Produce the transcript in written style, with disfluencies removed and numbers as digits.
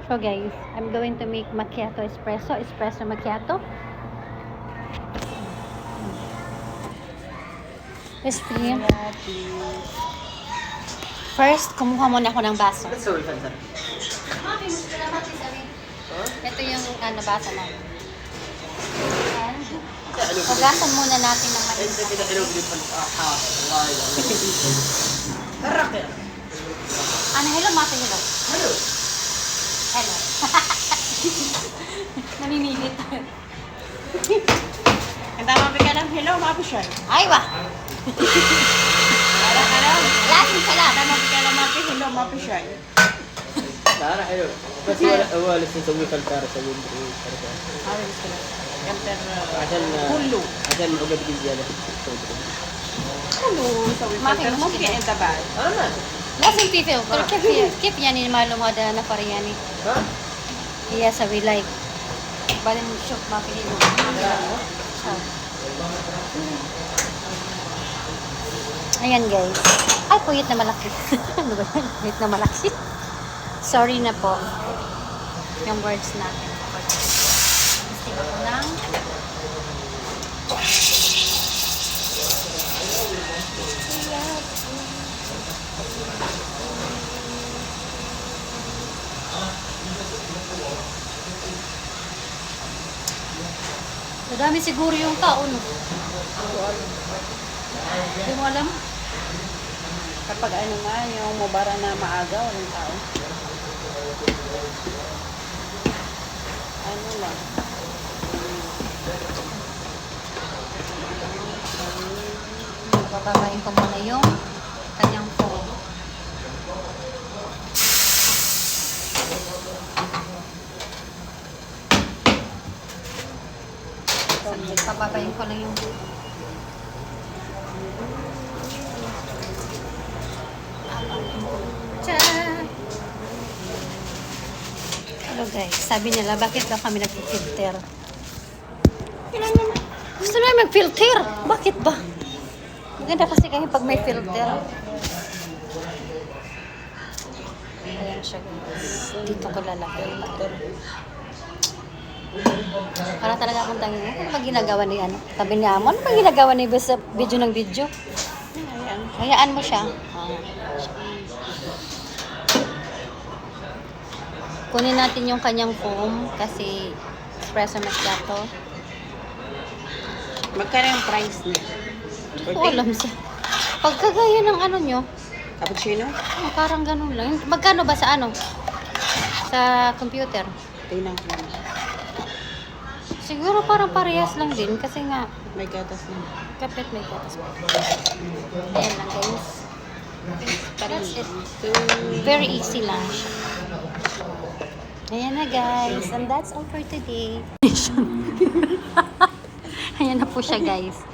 So guys, I'm going to make macchiato espresso macchiato. Crispy. First, kumuha muna ako ng baso. Ito yung baso na. Hugasan muna natin ng maliit. Hello, Mate, hello. Hello. Hello. Namimilit. Ang tama ka lang, hello, mapisyan. Ay, ba? Hello. Lasing ka lang. Tama ka lang, hello, mapisyan. Lara, hello. Kasi wala سنسوي فلتر سوي Awis ka lang. Kanter, عشان كله. عشان عقد زياده كله سوي فلتر ممكن انت بعد. انا لازم في فلتر. كيف يعني معلوم هذا نفر يعني؟ ها هي سوي لايك. بعدين نشوف ما في له. Ayan guys. Ay, puyit na malaki. Ano ba yan? Puyit na malaki. Sorry na po. Yung words natin. Gusto ko ng madami siguro yung tao, no? Hindi mo alam? Kapag ano nga, yung mubara na maaga, walang tao. Ano lang. Bababain ko muna yung kanyang phone. Pababain ko lang yung hello guys, sabi nila bakit daw kami nag-filter? Gusto na mag-filter. Bakit ba? Maganda kasi kami pag may filter. Ayan siya guys. Dito ko lalagay. Para talaga akong tangin. Ano ba ginagawa ni ano? Tabi ni Amo. Ano ba ginagawa ni Bes sa video ng video? Ayan. Hayaan mo siya. Kunin natin yung kanyang foam kasi espresso macchiato. Magkano yung price niya? Hindi ko alam siya. Pagkagaya ng ano nyo, Cappuccino? parang ganun lang. Magkano ba sa ano? Sa computer? Tingnan ko lang. Siguro parang parehas lang din kasi nga May gatas na. kapit may gatas pa. Ayan lang guys. That's it. Very easy lang siya. Ayan na guys. And that's all for today. Ayan na po siya guys.